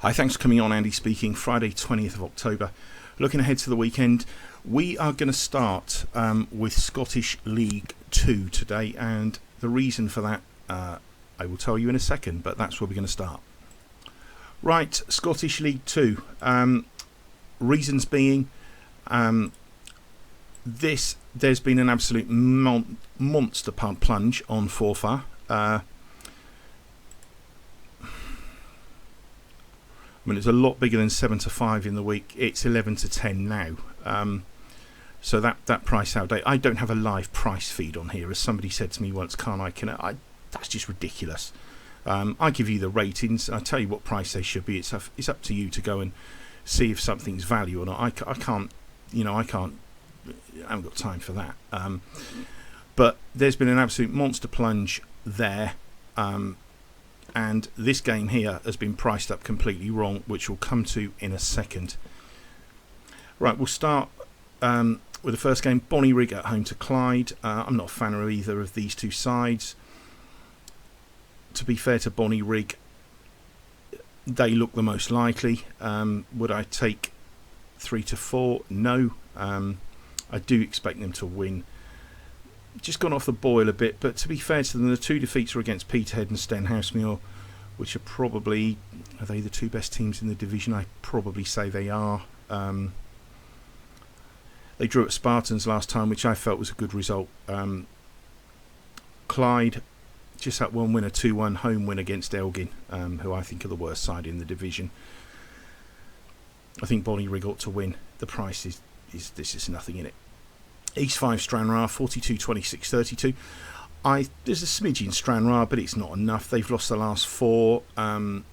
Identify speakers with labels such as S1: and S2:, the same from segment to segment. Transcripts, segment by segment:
S1: Hi, thanks for coming on. Andy speaking. Friday 20th of October. Looking ahead to the weekend, we are going to start with Scottish League 2 today, and the reason for that I will tell you in a second, but that's where we're going to start. Right, Scottish League 2. Reasons being, there's been an absolute monster plunge on Forfar. I mean, it's a lot bigger than 7-5 in the week. It's 11-10 now. So that price out date. I don't have a live price feed on here, as somebody said to me once. Can't I? That's just ridiculous. I give you the ratings. I tell you what price they should be. It's up to you to go and see if something's value or not. I can't. I haven't got time for that. But there's been an absolute monster plunge there. And this game here has been priced up completely wrong, which we'll come to in a second. Right, we'll start with the first game, Bonnyrigg at home to Clyde. I'm not a fan of either of these two sides. To be fair to Bonnyrigg, they look the most likely. Would I take 3-4? No. I do expect them to win. Just gone off the boil a bit, but to be fair to them, the two defeats were against Peterhead and Stenhousemuir, which are they the two best teams in the division? I probably say they are. They drew at Spartans last time, which I felt was a good result. Clyde just had one win, a 2-1 home win against Elgin, who I think are the worst side in the division. I think Bonnyrigg ought to win. The price is nothing in it. East 5 Stranraer 42-26-32. There's a smidge in Stranraer, but it's not enough. They've lost the last 4, and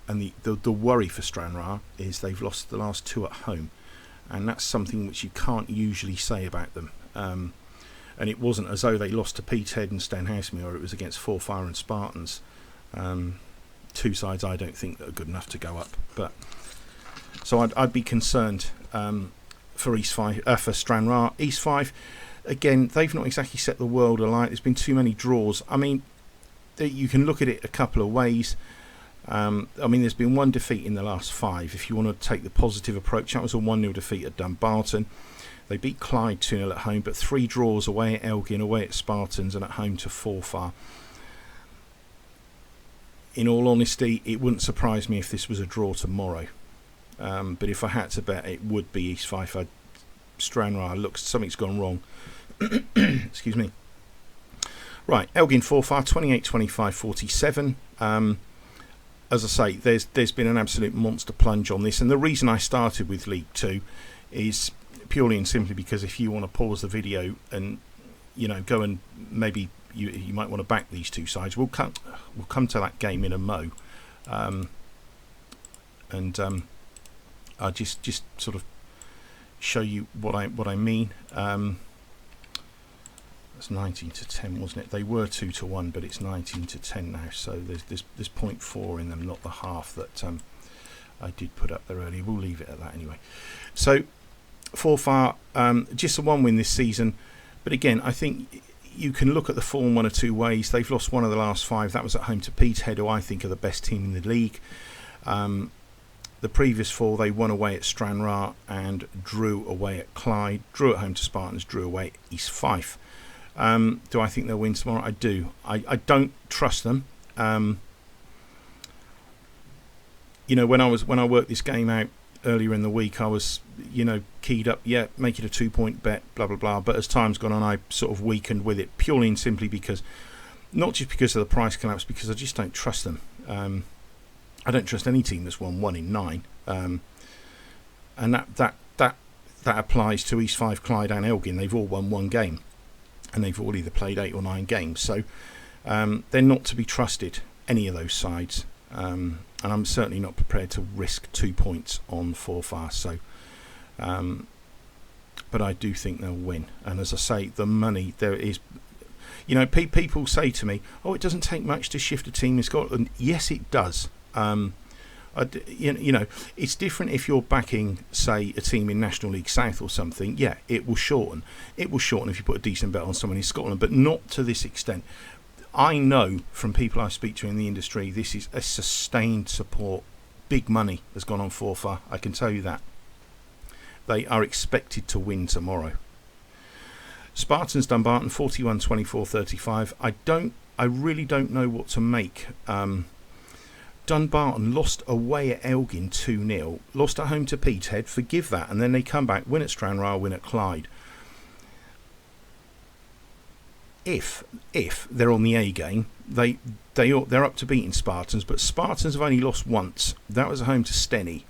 S1: the worry for Stranraer is they've lost the last 2 at home, and that's something which you can't usually say about them. And it wasn't as though they lost to Peterhead and Stenhousemuir. It was against Forfar and Spartans. Two sides I don't think that are good enough to go up, but so I'd be concerned for East 5 for Stranraer. East 5, again, they've not exactly set the world alight. There's been too many draws. I mean, you can look at it a couple of ways. I mean, there's been one defeat in the last 5. If you want to take the positive approach, that was a 1-0 defeat at Dumbarton. They beat Clyde 2-0 at home, but 3 draws away at Elgin, away at Spartans, and at home to Forfar. In all honesty, it wouldn't surprise me if this was a draw tomorrow. But if I had to bet, it would be East 5. Stranraer looks something's gone wrong. Excuse me. Right, Elgin Forfar 28-25-47. As I say, there's been an absolute monster plunge on this, and the reason I started with League 2 is purely and simply because if you want to pause the video and go and maybe you might want to back these two sides, we'll come to that game in a mo. I'll just sort of show you what I mean. That's 19-10, wasn't it? They were 2-1, but it's 19-10 now. So there's 0.4 in them, not the half that I did put up there earlier. We'll leave it at that anyway. So Forfar, just a 1 win this season, but again, I think you can look at the form one or two ways. They've lost 1 of the last 5. That was at home to Peterhead, who I think are the best team in the league. The previous 4, they won away at Stranraer and drew away at Clyde, drew at home to Spartans, drew away at East 5. Do I think they'll win tomorrow? I do. I don't trust them. When I worked this game out earlier in the week, I was keyed up, make it a 2-point bet, blah blah blah. But as time's gone on, I sort of weakened with it, purely and simply because, not just because of the price collapse, because I just don't trust them. I don't trust any team that's won 1 in 9, and that applies to East 5, Clyde and Elgin. They've all won 1 game, and they've all either played 8 or 9 games. So they're not to be trusted, any of those sides. And I'm certainly not prepared to risk 2 points on Forfar. So, but I do think they'll win. And as I say, the money there is. People say to me, "Oh, it doesn't take much to shift a team in Scotland." Yes, it does. It's different if you're backing, say, a team in National League South or something. Yeah, it will shorten. It will shorten if you put a decent bet on someone in Scotland, but not to this extent. I know from people I speak to in the industry, this is a sustained support. Big money has gone on Forfar, I can tell you that. They are expected to win tomorrow. Spartans Dumbarton 41-24-35. I really don't know what to make. Dumbarton lost away at Elgin 2-0, lost at home to Peterhead, forgive that, and then they come back, win at Stranraer, win at Clyde. If they're on the A game, they're up to beating Spartans, but Spartans have only lost once. That was at home to Steny,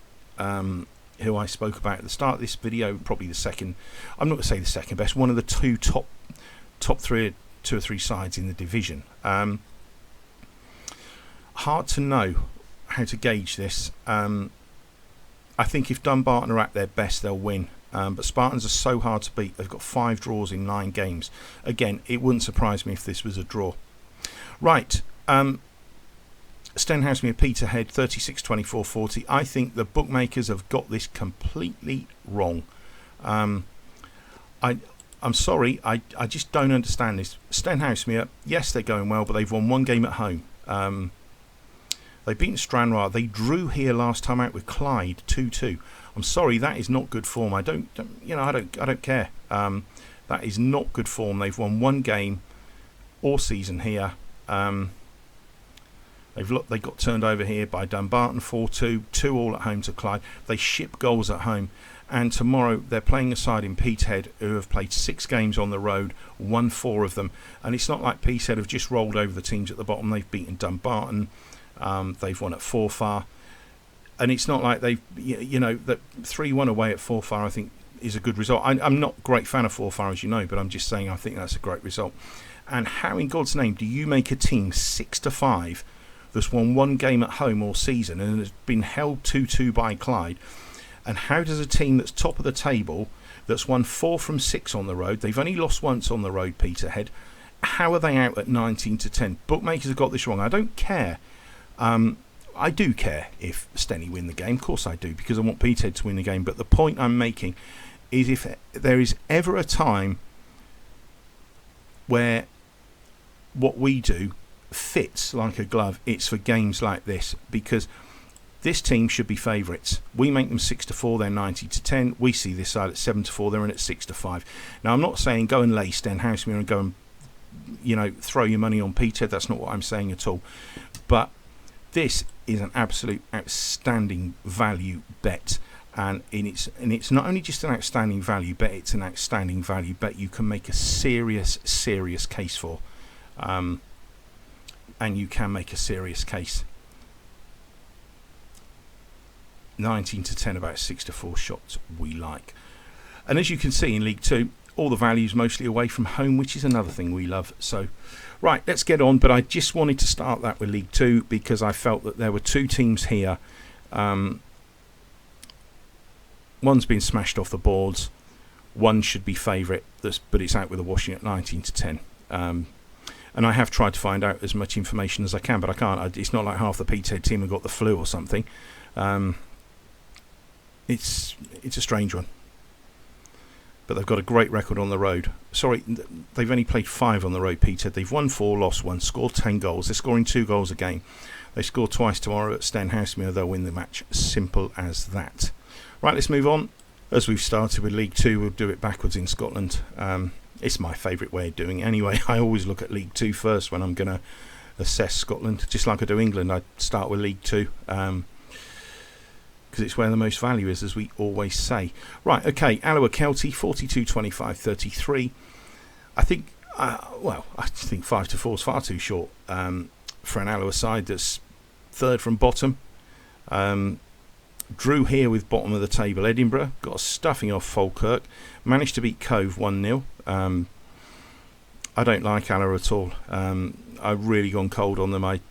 S1: who I spoke about at the start of this video, probably the second, I'm not going to say the second best, one of the top two or three sides in the division. Hard to know how to gauge this. I think if Dumbarton are at their best, they'll win. But Spartans are so hard to beat. They've got 5 draws in 9 games. Again, it wouldn't surprise me if this was a draw. Right. Stenhousemuir Peterhead 36-24-40. I think the bookmakers have got this completely wrong. I'm sorry, I just don't understand this. Stenhousemuir, yes, they're going well, but they've won 1 game at home. They've beaten Stranraer. They drew here last time out with Clyde 2-2. I'm sorry, that is not good form. I don't care. That is not good form. They've won 1 game all season here. They got turned over here by Dumbarton 4-2, 2-2 at home to Clyde. They ship goals at home. And tomorrow they're playing a side in Peterhead who have played 6 games on the road, won 4 of them. And it's not like Peterhead have just rolled over the teams at the bottom. They've beaten Dumbarton. They've won at Forfar. And it's not like they've, that 3-1 away at Forfar, I think, is a good result. I'm not a great fan of Forfar, as you know, but I'm just saying I think that's a great result. And how in God's name do you make a team 6-5 that's won 1 game at home all season and has been held 2-2 by Clyde? And how does a team that's top of the table, that's won 4 from 6 on the road, they've only lost once on the road, Peterhead, how are they out at 19-10? Bookmakers have got this wrong. I don't care. I do care if Steny win the game. Of course I do, because I want Peterhead to win the game. But the point I'm making is if there is ever a time where what we do fits like a glove, it's for games like this, because this team should be favourites. We make them 6-4, they're 90-10. We see this side at 7-4, they're in at 6-5. Now I'm not saying go and lay Stenhousemuir and go and throw your money on Peterhead. That's not what I'm saying at all. But this is an absolute outstanding value bet, and it's not only just an outstanding value bet, it's an outstanding value bet you can make a serious case for, and you can make a serious case. 19-10, about 6-4 shots we like. And as you can see in League 2, all the values mostly away from home, which is another thing we love. So right, let's get on, but I just wanted to start that with League 2 because I felt that there were 2 teams here. One's been smashed off the boards, one should be favourite, but it's out with a washing at 19-10. And I have tried to find out as much information as I can, but I can't. It's not like half the Peterhead team have got the flu or something. It's a strange one. But they've got a great record on the road. Sorry, they've only played 5 on the road, Peter. They've won 4, lost 1, scored 10 goals. They're scoring 2 goals a game. They score twice tomorrow at Stenhousemuir. They'll win the match. Simple as that. Right, let's move on. As we've started with League 2, we'll do it backwards in Scotland. It's my favourite way of doing it anyway. I always look at League 2 first when I'm going to assess Scotland. Just like I do England, I start with League 2. Because it's where the most value is, as we always say. Right, okay, Alloa Kelty 42-25-33. I think, I think 5-4 is far too short for an Alloa side that's 3rd from bottom. Drew here with bottom of the table Edinburgh, got a stuffing off Falkirk, managed to beat Cove 1-0. I don't like Alloa at all. I've really gone cold on them. I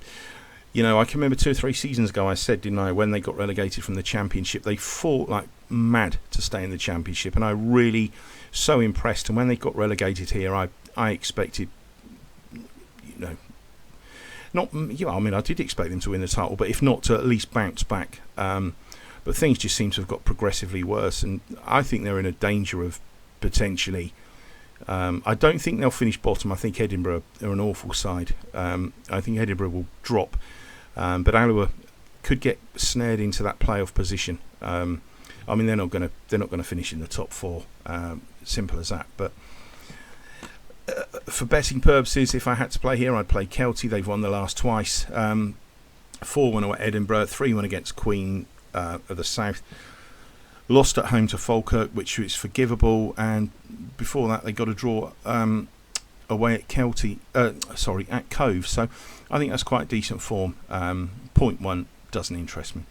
S1: can remember 2 or 3 seasons ago I said, didn't I, when they got relegated from the Championship, they fought like mad to stay in the Championship, and I really so impressed. And when they got relegated here, I expected, I did expect them to win the title, but if not, to at least bounce back. But things just seem to have got progressively worse, and I think they're in a danger of potentially, I don't think they'll finish bottom. I think Edinburgh are an awful side. I think Edinburgh will drop, but Alloa could get snared into that playoff position. I mean, they're not going to finish in the top four. Simple as that. But for betting purposes, if I had to play here, I'd play Kelty. They've won the last twice. 4-1 at Edinburgh, 3-1 against Queen of the South. Lost at home to Falkirk, which is forgivable, and before that they got a draw away at at Cove. So I think that's quite decent form. 0.1 doesn't interest me.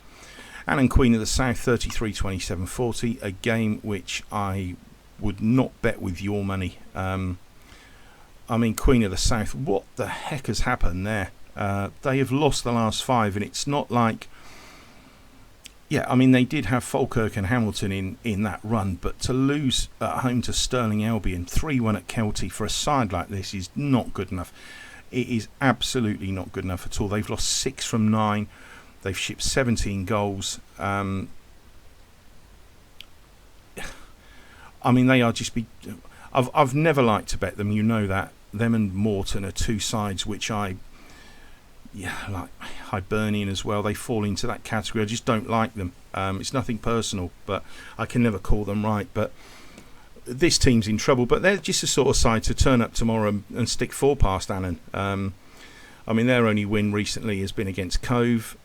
S1: And Queen of the South, 33-27-40, a game which I would not bet with your money. I mean, Queen of the South, what the heck has happened there? They have lost the last 5, and it's not like... Yeah, I mean, they did have Falkirk and Hamilton in that run, but to lose at home to Stirling Albion, 3-1 at Kelty for a side like this is not good enough. It is absolutely not good enough at all. They've lost 6 from 9. They've shipped 17 goals. I mean, they are just... I've never liked to bet them, you know that. Them and Morton are two sides which like Hibernian as well. They fall into that category. I just don't like them. It's nothing personal, but I can never call them right. But this team's in trouble. But they're just the sort of side to turn up tomorrow and stick 4 past Annan. I mean, their only win recently has been against Cove.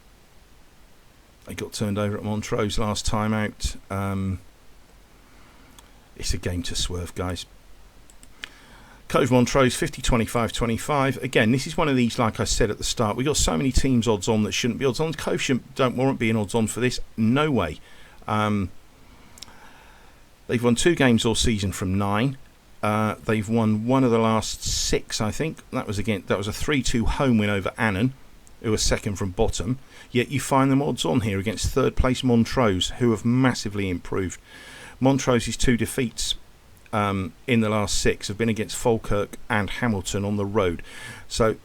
S1: They got turned over at Montrose last time out. It's a game to swerve, guys. Cove Montrose 50-25-25. Again, this is one of these, like I said at the start, we got so many teams odds on that shouldn't be odds on. Cove don't warrant being odds on for this. No way. They've won 2 games all season from 9. They've won 1 of the last 6, I think. That was a 3-2 home win over Annan, who was second from bottom. Yet you find them odds on here against third place Montrose, who have massively improved. Montrose's 2 defeats in the last 6 have been against Falkirk and Hamilton on the road. So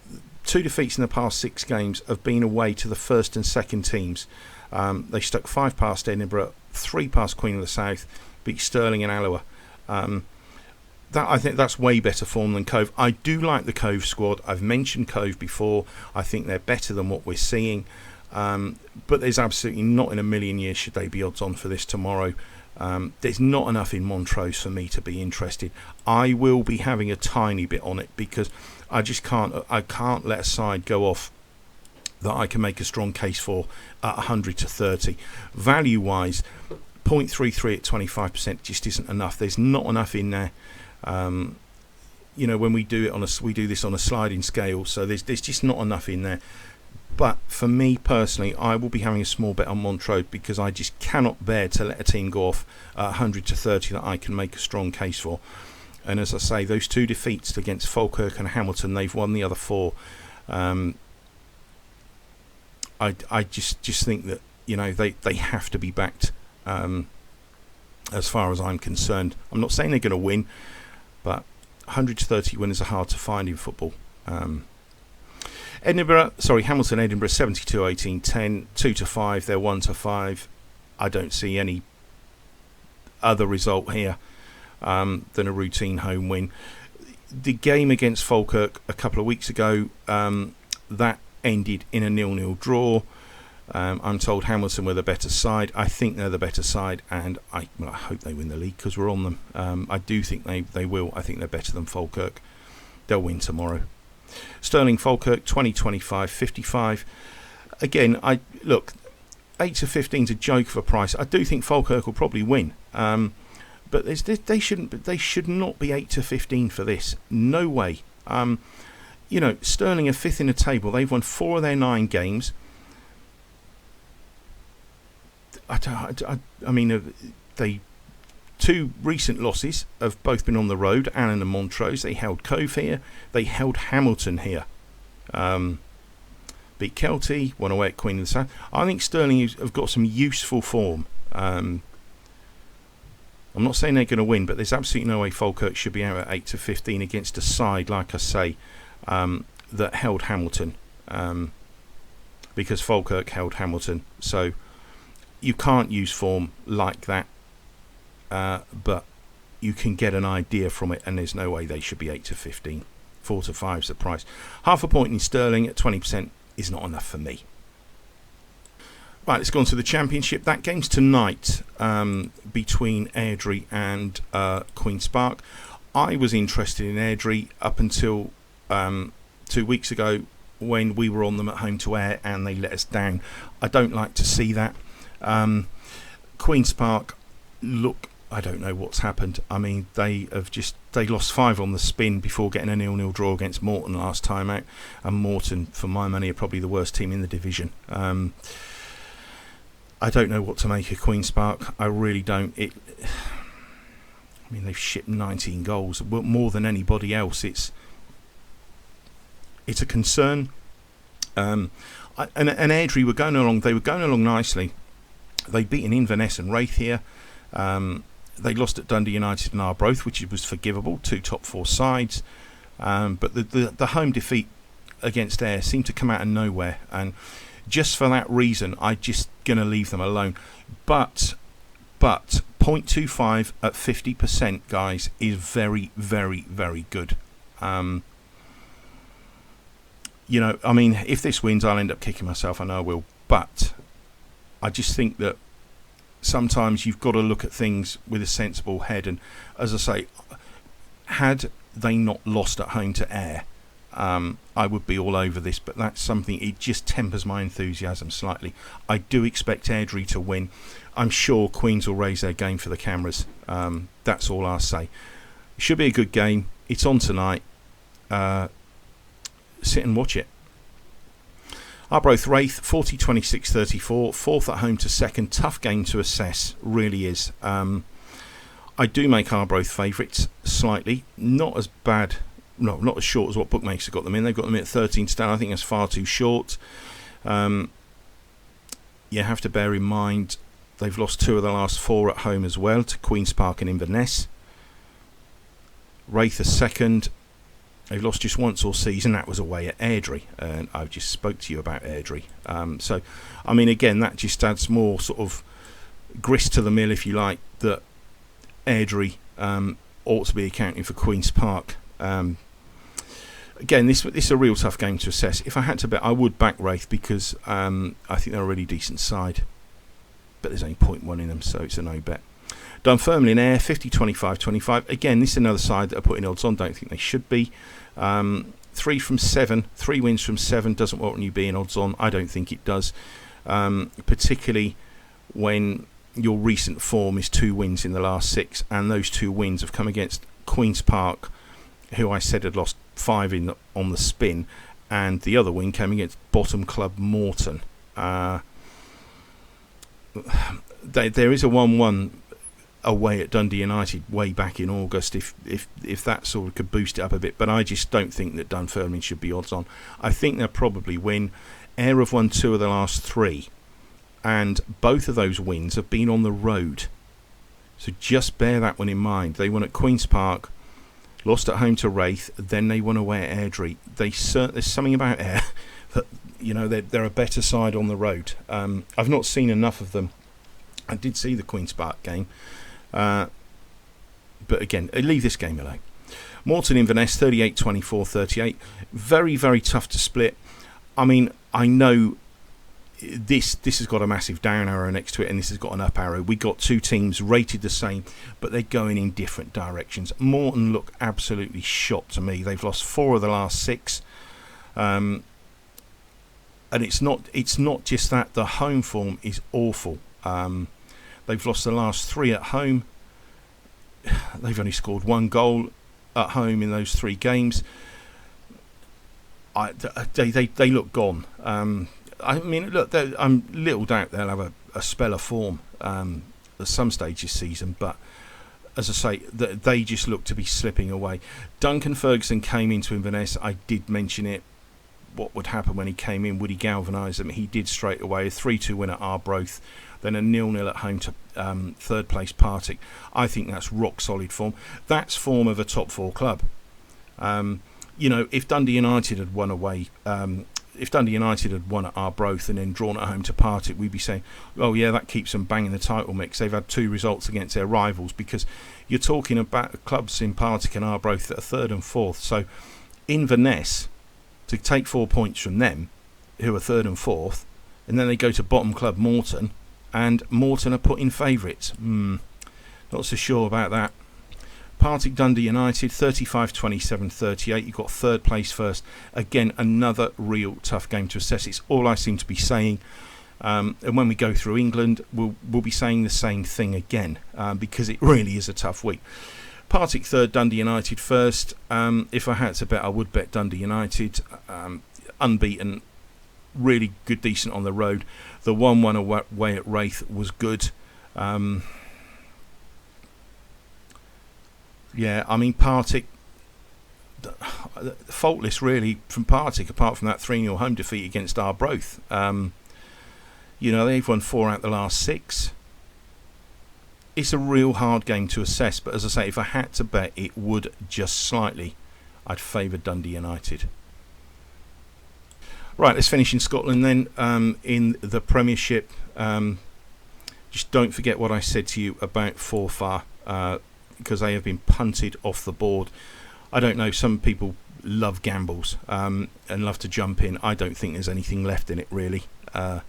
S1: 2 defeats in the past 6 games have been away to the first and second teams. They stuck 5 past Edinburgh, 3 past Queen of the South, beat Stirling and Alloa. I think that's way better form than Cove. I do like the Cove squad. I've mentioned Cove before. I think they're better than what we're seeing. But there's absolutely not in a million years should they be odds on for this tomorrow. There's not enough in Montrose for me to be interested. I will be having a tiny bit on it because I can't let a side go off that I can make a strong case for at 100-30. Value wise, 0.33 at 25% just isn't enough. There's not enough in there. When we do it we do this on a sliding scale, so there's just not enough in there. But for me personally, I will be having a small bet on Montrose because I just cannot bear to let a team go off at 100-30 that I can make a strong case for. And as I say, those 2 defeats against Falkirk and Hamilton, they've won the other 4. I just think that they have to be backed. As far as I'm concerned, I'm not saying they're going to win, but 100-30 winners are hard to find in football. Hamilton, Edinburgh 72-18-10, 2-5, they're 1-5. I don't see any other result here than a routine home win. The game against Falkirk a couple of weeks ago, that ended in a 0-0 draw. I'm told Hamilton were the better side. I think they're the better side, and I hope they win the league because we're on them. I do think they will. I think they're better than Falkirk. They'll win tomorrow. Stirling Falkirk 20-25-55. Again, 8-15 is a joke of a price. I do think Falkirk will probably win, but they should not be 8-15 for this. No way. Stirling are 5th in the table. They've won 4 of their 9 games. They 2 recent losses have both been on the road, Annan and Montrose. They held Cove here. They held Hamilton here. Beat Kelty, won away at Queen of the South. I think Stirling have got some useful form. I'm not saying they're going to win, but there's absolutely no way Falkirk should be out at 8-15 against a side, like I say, that held Hamilton. Because Falkirk held Hamilton. So you can't use form like that. But you can get an idea from it, and there's no way they should be 8 to 15. 4 to 5 is the price. Half a point in sterling at 20% is not enough for me. Right, let's go on to the Championship. That game's tonight between Airdrie and Queen's Park. I was interested in Airdrie up until 2 weeks ago when we were on them at home to Ayr and they let us down. I don't like to see that. Queen's Park, look, I don't know what's happened. I mean, they lost 5 on the spin before getting a 0-0 draw against Morton last time out, and Morton, for my money, are probably the worst team in the division. I don't know what to make of Queen's Park. I really don't. I mean, they've shipped 19 goals, more than anybody else. It's a concern. And Airdrie were going along. They were going along nicely. They'd beaten Inverness and Wraith here. They lost at Dundee United and Arbroath, which was forgivable. 2 top 4 sides. But the home defeat against Ayr seemed to come out of nowhere, and just for that reason, I'm just going to leave them alone. But 0.25 at 50%, guys, is very, very, very good. You know, I mean, if this wins, I'll end up kicking myself. I know I will. But I just think that sometimes you've got to look at things with a sensible head. And as I say, had they not lost at home to Ayr, I would be all over this, but that's something, it just tempers my enthusiasm slightly. I do expect Airdrie to win. I'm sure Queens will raise their game for the cameras. That's all I'll say. It should be a good game. It's on tonight. Sit and watch it. Arbroath Wraith 40, 26, 34. 4th at home to 2nd. Tough game to assess, really is. I do make Arbroath favourites slightly. Not as bad. No, not as short as what bookmakers have got them in. They've got them in at 13 to 10. I think that's far too short. You have to bear in mind they've lost 2 of the last 4 at home as well, to Queen's Park and Inverness. Wraith are 2nd. They've lost just once all season. That was away at Airdrie, and I've just spoke to you about Airdrie. So, I mean, again, that just adds more sort of grist to the mill, if you like, that Airdrie ought to be accounting for Queen's Park. Again, this is a real tough game to assess. If I had to bet, I would back Wraith because I think they're a really decent side. But there's only 0.1 in them, so it's a no bet. Dunfermline Ayr, 50, 25, 25. Again, this is another side that are putting odds on. Don't think they should be. 3 from 7, 3 wins from 7 doesn't warrant you being odds on. I don't think it does. Particularly when your recent form is 2 wins in the last 6, and those 2 wins have come against Queen's Park, who I said had lost 5 on the spin, and the other win came against bottom club Morton. There is a 1-1 away at Dundee United way back in August, if that sort of could boost it up a bit, but I just don't think that Dunfermline should be odds on. I think they'll probably win. Ayr have won 2 of the last 3, and both of those wins have been on the road, so just bear that one in mind. They won at Queen's Park, lost at home to Wraith, then they won away at Airdrie. There's something about Ayr that, you know, they're a better side on the road. I've not seen enough of them. I did see the Queen's Park game, but again, leave this game alone. Morton Inverness 38, 24, 38. Very, very tough to split. I mean, I know this has got a massive down arrow next to it, and this has got an up arrow. We got 2 teams rated the same, but they're going in different directions. Morton look absolutely shot to me. They've lost 4 of the last 6, and it's not just that. The home form is awful. They've lost the last 3 at home. They've only scored 1 goal at home in those 3 games. They look gone. I mean, look, I'm little doubt they'll have a spell of form at some stage this season, but as I say, they just look to be slipping away. Duncan Ferguson came into Inverness. I did mention it. What would happen when he came in? Would he galvanise them? He did straight away. A 3-2 win at Arbroath, then a 0-0 at home to 3rd place Partick. I think that's rock solid form. That's form of a top 4 club. You know, if Dundee United had won away if Dundee United had won at Arbroath and then drawn at home to Partick, we'd be saying, oh yeah, that keeps them banging the title mix. They've had 2 results against their rivals, because you're talking about clubs in Partick and Arbroath that are 3rd and 4th. So Inverness, to take 4 points from them, who are 3rd and 4th, and then they go to bottom club Morton, and Morton are put in favourites. Not so sure about that. Partick Dundee United 35-27-38. You've got 3rd place first. Again, another real tough game to assess. It's all I seem to be saying. And when we go through England, we'll be saying the same thing again, because it really is a tough week. Partick 3rd, Dundee United 1st. If I had to bet, I would bet Dundee United. Unbeaten, really good, decent on the road. The 1-1 away at Wraith was good. Yeah, I mean, Partick, faultless really from Partick, apart from that 3-0 home defeat against Arbroath. They've won 4 out of the last 6. It's a real hard game to assess, but as I say, if I had to bet, it would just slightly. I'd favour Dundee United. Right, let's finish in Scotland then. In the Premiership, just don't forget what I said to you about Forfar, because they have been punted off the board. I don't know, some people love gambles and love to jump in. I don't think there's anything left in it really, but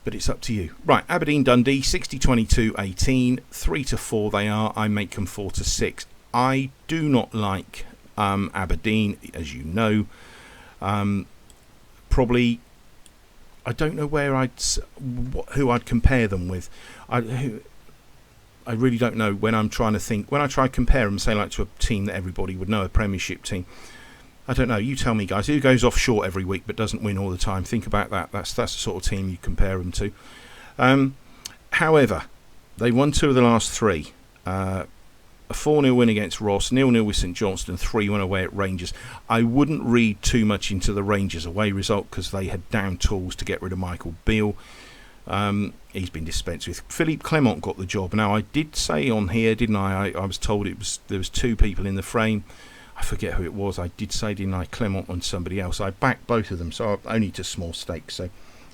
S1: it's up to you. Right, Aberdeen Dundee 60-22-18, 3-4 they are. I make them 4-6. I do not like Aberdeen, as you know. Probably, I don't know who I'd compare them with. I really don't know when I'm trying to think. When I try to compare them, say like to a team that everybody would know, a Premiership team, I don't know. You tell me, guys. Who goes off short every week but doesn't win all the time? Think about that. That's the sort of team you compare them to. However, they won 2 of the last 3. A 4-0 win against Ross, 0-0 with St Johnstone, 3-1 away at Rangers. I wouldn't read too much into the Rangers away result, because they had down tools to get rid of Michael Beale. He's been dispensed with. Philippe Clement got the job. Now, I did say on here, didn't I? I was told there was 2 people in the frame. I forget who it was. I did say, didn't I, Clement and somebody else. I backed both of them, so only to small stakes. So I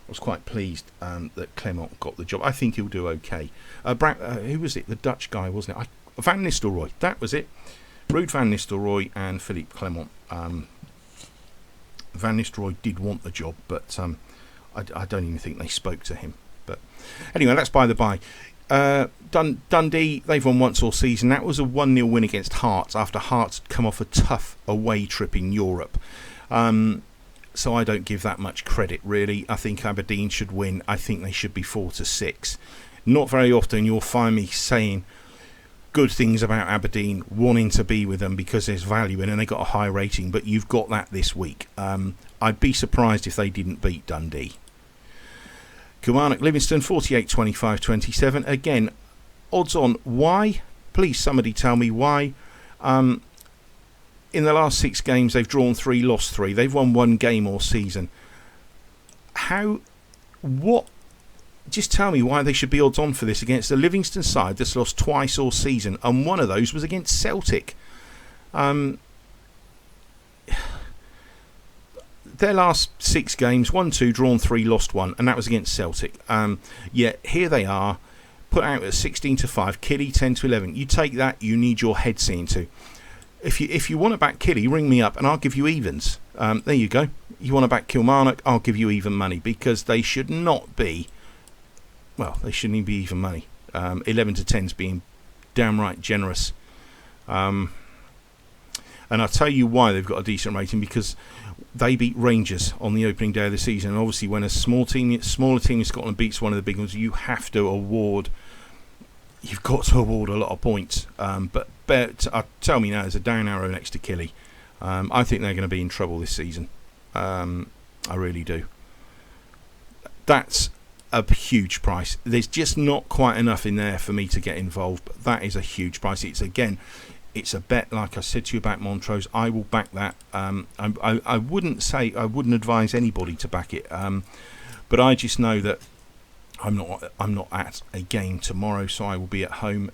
S1: was quite pleased that Clement got the job. I think he'll do okay. Who was it? The Dutch guy, wasn't it? Van Nistelrooy. That was it. Ruud van Nistelrooy and Philippe Clement. Van Nistelrooy did want the job, but I don't even think they spoke to him. But anyway, that's by the by. Dundee, they've won once all season. That was a 1-0 win against Hearts, after Hearts had come off a tough away trip in Europe. So I don't give that much credit, really. I think Aberdeen should win. I think they should be 4-6. Not very often you'll find me saying good things about Aberdeen, wanting to be with them because there's value in, and they got a high rating, but you've got that this week. I'd be surprised if they didn't beat Dundee. Kilmarnock Livingston 48-25-27. Again, odds on. Why? Please somebody tell me why. In the last 6 games they've drawn 3, lost 3. They've won 1 game all season. What? Just tell me why they should be odds on for this against a Livingston side that's lost twice all season, and one of those was against Celtic. Their last 6 games, 1-2, drawn 3, lost 1, and that was against Celtic. Yet here they are, put out at 16-5, Killy 10-11. You take that, you need your head seen to. If you want to back Killy, ring me up and I'll give you evens. There you go. You want to back Kilmarnock, I'll give you even money, because they should not be. Well, they shouldn't even be even money. 11-10's being downright generous. And I'll tell you why they've got a decent rating, because they beat Rangers on the opening day of the season. And obviously, when a smaller team in Scotland beats one of the big ones, you've got to award a lot of points. But tell me now, there's a down arrow next to Killy. I think they're going to be in trouble this season. I really do. That's a huge price. There's just not quite enough in there for me to get involved, but that is a huge price. It's a bet, like I said to you about Montrose. I will back that. I wouldn't advise anybody to back it, but I just know that I'm not at a game tomorrow, so I will be at home.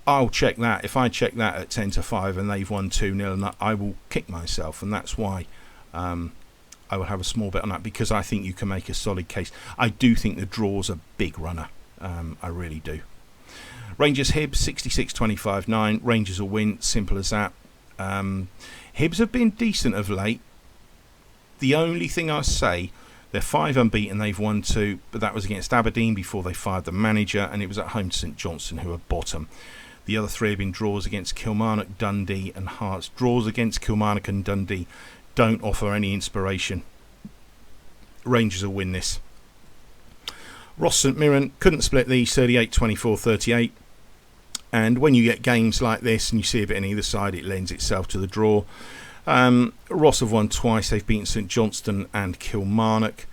S1: I'll check that. If I check that at 10-5 and they've won 2-0, and I will kick myself, and that's why I will have a small bet on that, because I think you can make a solid case. I do think the draw's a big runner. I really do. Rangers Hibs 66-25-9. Rangers will win, simple as that. Hibs have been decent of late. The only thing I say, they're 5 unbeaten, they've won 2, but that was against Aberdeen before they fired the manager, and it was at home to St Johnstone, who are bottom. The other 3 have been draws against Kilmarnock, Dundee and Hearts. Draws against Kilmarnock and Dundee don't offer any inspiration. Rangers will win this. Ross St Mirren couldn't split these, 38-24-38. And when you get games like this and you see a bit on either side, it lends itself to the draw. Ross have won twice. They've beaten St Johnstone and Kilmarnock.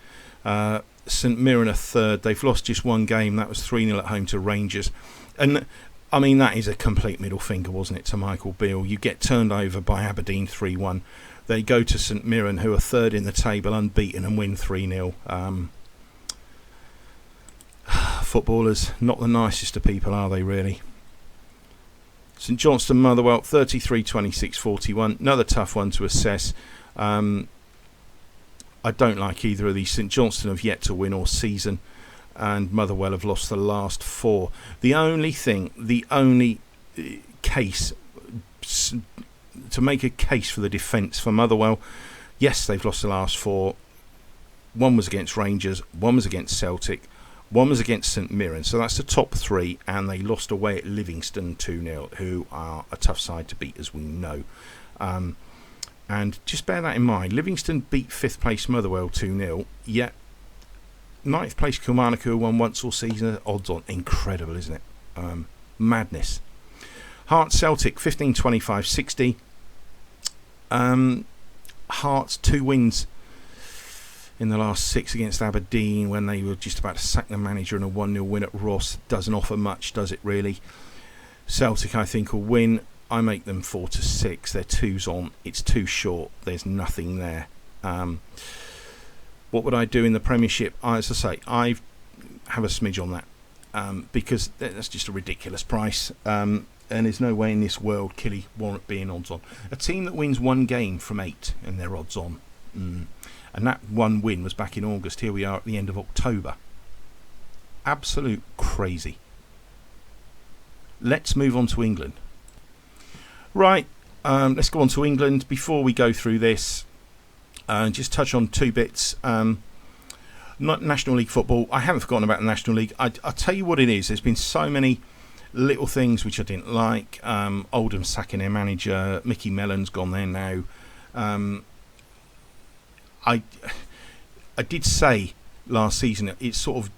S1: St Mirren are third. They've lost just one game. That was 3-0 at home to Rangers. And I mean, that is a complete middle finger, wasn't it, to Michael Beale? You get turned over by Aberdeen 3-1. They go to St Mirren, who are third in the table, unbeaten, and win 3-0. Footballers, not the nicest of people, are they, really? St Johnstone Motherwell 33-26-41. Another tough one to assess. I don't like either of these. St Johnstone have yet to win all season, and Motherwell have lost the last 4. The only case to make a case for the defence for Motherwell, yes, they've lost the last 4. One was against Rangers, one was against Celtic, one was against St Mirren, so that's the top 3, and they lost away at Livingston 2-0, who are a tough side to beat, as we know. And just bear that in mind. Livingston beat 5th place Motherwell 2-0, yet 9th place Kilmarnock, who won once all season, odds on. Incredible, isn't it? Madness. Hearts Celtic 15-25-60. Hearts 2 wins in the last 6 against Aberdeen, when they were just about to sack the manager, and a 1-0 win at Ross doesn't offer much, does it really? Celtic, I think, will win. I make them 4-6. They're 2s on. It's too short. There's nothing there. What would I do in the Premiership? As I say, I have a smidge on that, because that's just a ridiculous price. And there's no way in this world Killy warrant being odds on. A team that wins 1 game from 8 and they're odds on. And that 1 win was back in August. Here we are at the end of October. Absolute crazy. Let's move on to England. Right, let's go on to England. Before we go through this, just touch on 2 bits. Not National League football. I haven't forgotten about the National League. I'll tell you what it is. There's been so many little things which I didn't like. Oldham sacking their manager. Mickey Mellon's gone there now. I did say last season, it's sort of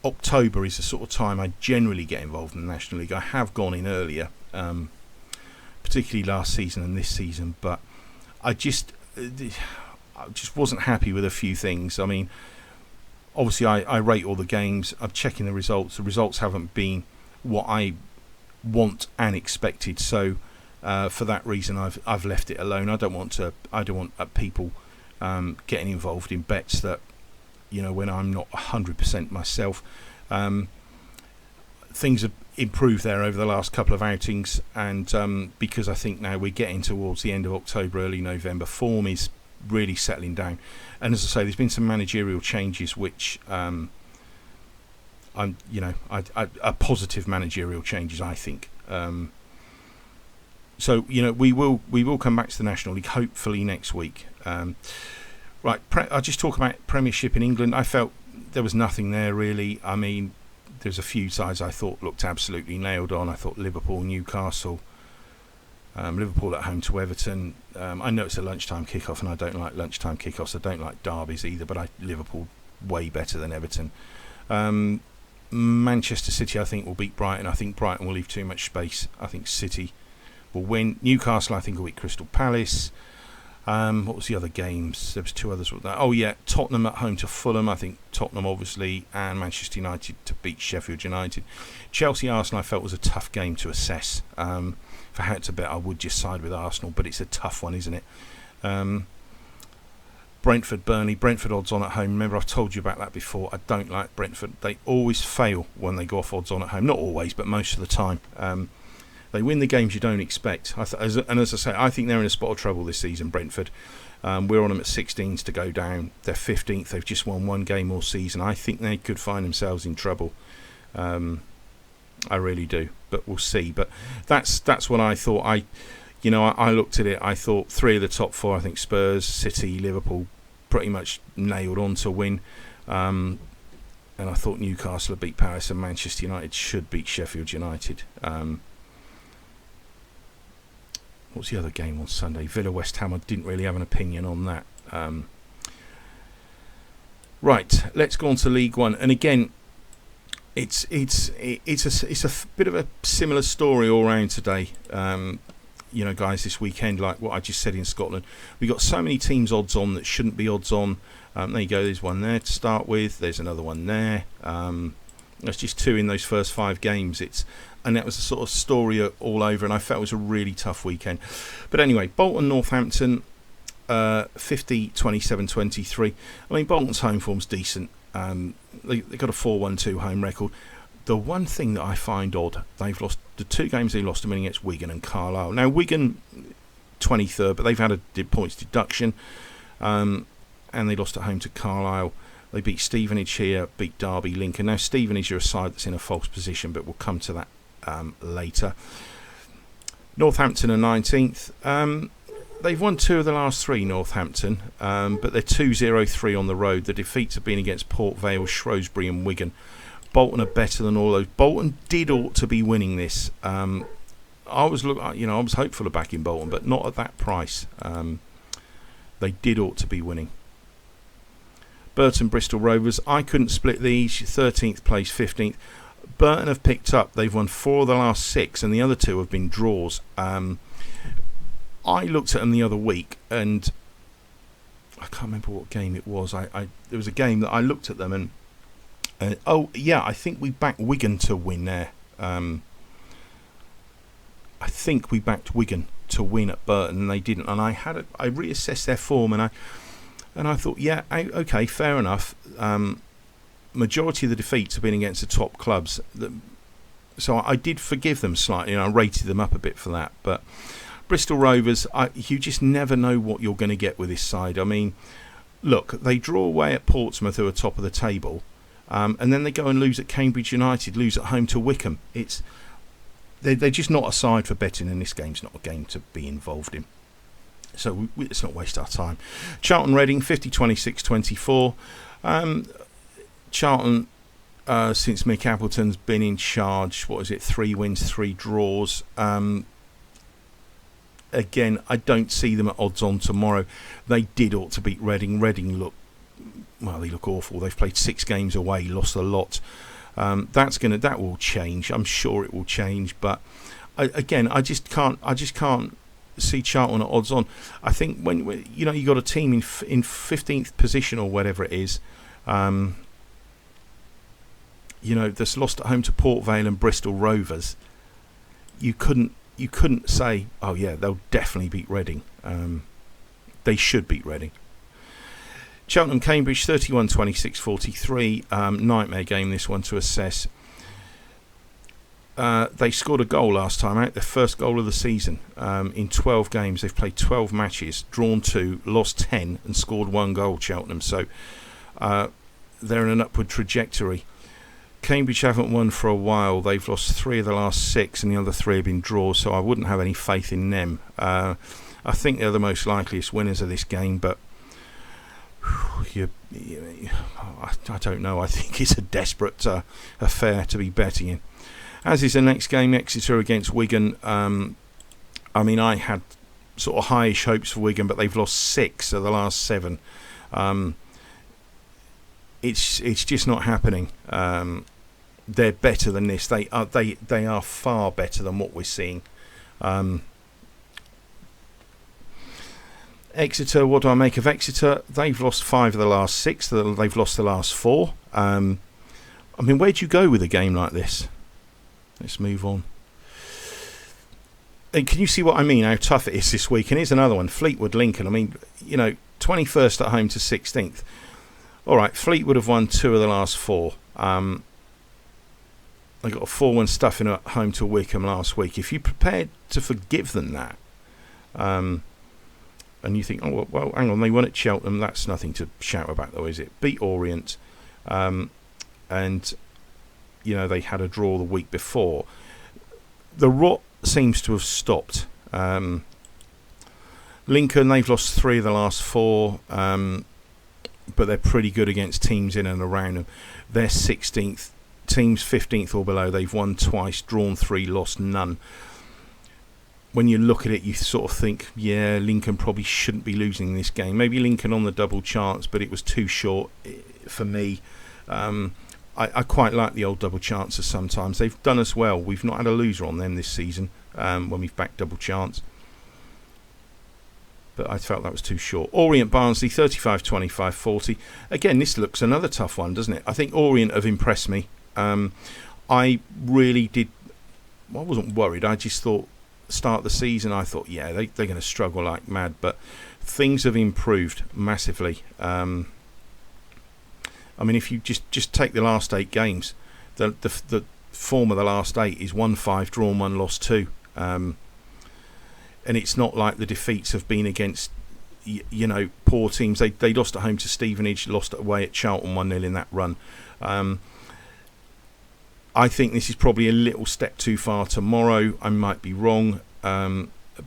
S1: October is the sort of time I generally get involved in the National League. I have gone in earlier, particularly last season and this season, but I just wasn't happy with a few things. I mean, obviously I rate all the games. I'm checking the results. The results haven't been what I want and expected, so for that reason I've left it alone. I don't want people getting involved in bets that, when I'm not 100% myself. Things have improved there over the last couple of outings, and because I think now we're getting towards the end of October, early November, form is really settling down. And as I say, there's been some managerial changes which are positive managerial changes, I think. So we will come back to the National League hopefully next week. Right, I'll just talk about Premiership in England. I felt there was nothing there really. I mean, there's a few sides I thought looked absolutely nailed on. I thought Liverpool, Newcastle, Liverpool at home to Everton. I know it's a lunchtime kickoff, and I don't like lunchtime kickoffs. I don't like derbies either, but Liverpool way better than Everton. Manchester City, I think, will beat Brighton. I think Brighton will leave too much space. I think City will win. Newcastle, I think, will beat Crystal Palace. What was the other games? There was 2 others. Oh yeah, Tottenham at home to Fulham. I think Tottenham obviously, and Manchester United to beat Sheffield United. Chelsea Arsenal I felt was a tough game to assess. If I had to bet, I would just side with Arsenal, but it's a tough one, isn't it? Brentford, Burnley. Brentford odds on at home. Remember, I've told you about that before. I don't like Brentford. They always fail when they go off odds on at home. Not always, but most of the time. They win the games you don't expect. And as I say, I think they're in a spot of trouble this season, Brentford. We're on them at 16s to go down. They're 15th. They've just won one game all season. I think they could find themselves in trouble. I really do. But we'll see. But that's what I thought. I looked at it. I thought 3 of the top 4, I think Spurs, City, Liverpool, pretty much nailed on to win. And I thought Newcastle would beat Palace, and Manchester United should beat Sheffield United. What's the other game on Sunday? Villa West Ham. I didn't really have an opinion on that. Right, let's go on to League One. And again, it's a bit of a similar story all round today. Guys, this weekend, like what I just said in Scotland, we got so many teams odds on that shouldn't be odds on. There you go. There's one there to start with. There's another one there. That's just 2 in those first 5 games. And that was a sort of story all over, and I felt it was a really tough weekend. But anyway, Bolton, Northampton, 50, 27, 23. I mean, Bolton's home form's decent. They got a 4-1-2 home record. The one thing that I find odd, they've lost the 2 games they lost, them against Wigan and Carlisle. Now, Wigan, 23rd, but they've had a points deduction, and they lost at home to Carlisle. They beat Stevenage here, beat Derby, Lincoln. Now, Stevenage are a side that's in a false position, but we'll come to that later. Northampton are 19th. They've won 2 of the last 3, Northampton, but they're 2-0-3 on the road. The defeats have been against Port Vale, Shrewsbury and Wigan. Bolton are better than all those. Bolton did ought to be winning this. I was hopeful of backing Bolton, but not at that price. They did ought to be winning. Burton, Bristol Rovers. I couldn't split these. 13th place, 15th. Burton have picked up. They've won 4 of the last 6, and the other 2 have been draws. I looked at them the other week, and I can't remember what game it was. There was a game that I looked at them, and I think we backed Wigan to win there. I think we backed Wigan to win at Burton, and they didn't. And I reassessed their form, and I thought, yeah, okay, fair enough. Majority of the defeats have been against the top clubs, so I did forgive them slightly, and I rated them up a bit for that. But Bristol Rovers, you just never know what you're going to get with this side. I mean, look, they draw away at Portsmouth, who are top of the table, and then they go and lose at Cambridge United, lose at home to Wickham. They're just not a side for betting, and this game's not a game to be involved in. So let's not waste our time. Charlton Reading, 50, 26, 24. Charlton, since Mick Appleton's been in charge, 3 wins, 3 draws. Again, I don't see them at odds on tomorrow. They did ought to beat Reading. Reading they look awful. They've played 6 games away, lost a lot. That will change. I'm sure it will change. But I just can't see Charlton at odds on. I think when you got a team in 15th position or whatever it is, that's lost at home to Port Vale and Bristol Rovers. You couldn't say, oh yeah, they'll definitely beat Reading. They should beat Reading. Cheltenham Cambridge 31, 26, 43. Nightmare game, this one to assess. They scored a goal last time out, their first goal of the season. In 12 games, they've played 12 matches, drawn 2, lost 10, and scored 1 goal, Cheltenham. So they're in an upward trajectory. Cambridge haven't won for a while. They've lost 3 of the last 6, and the other 3 have been draws, so I wouldn't have any faith in them. I think they're the most likeliest winners of this game, but I don't know. I think it's a desperate affair to be betting in. As is the next game, Exeter against Wigan. I had sort of highish hopes for Wigan, but they've lost 6 of the last 7. It's just not happening. They're better than this. They are far better than what we're seeing. Exeter, what do I make of Exeter? They've lost 5 of the last 6. They've lost the last 4. Where do you go with a game like this? Let's move on. And can you see what I mean? How tough it is this week? And here's another one: Fleetwood Lincoln. 21st at home to 16th. All right, Fleetwood have won 2 of the last 4. They got a 4-1 stuffing at home to Wickham last week. If you're prepared to forgive them that, and you think, oh, well, hang on, they won at Cheltenham, that's nothing to shout about though, is it? Beat Orient, and, you know, they had a draw the week before. The rot seems to have stopped. Lincoln, they've lost 3 of the last 4, but they're pretty good against teams in and around them. They're 16th. Teams 15th or below, they've won twice, drawn 3, lost none. When you look at it, you sort of think, yeah, Lincoln probably shouldn't be losing this game. Maybe Lincoln on the double chance, but it was too short for me. I quite like the old double chances sometimes. They've done us well. We've not had a loser on them this season when we've backed double chance. But I felt that was too short. Orient Barnsley, 35, 25, 40. Again, this looks another tough one, doesn't it? I think Orient have impressed me. I really did. I wasn't worried. I just thought, start of the season, I thought, yeah, they're going to struggle like mad. But things have improved massively. I mean, if you just take the last 8 games, the form of the last 8 is 1-5, drawn 1, lost 2. And it's not like the defeats have been against, you know, poor teams. They lost at home to Stevenage, lost away at Charlton 1-0 in that run. I think this is probably a little step too far tomorrow. I might be wrong,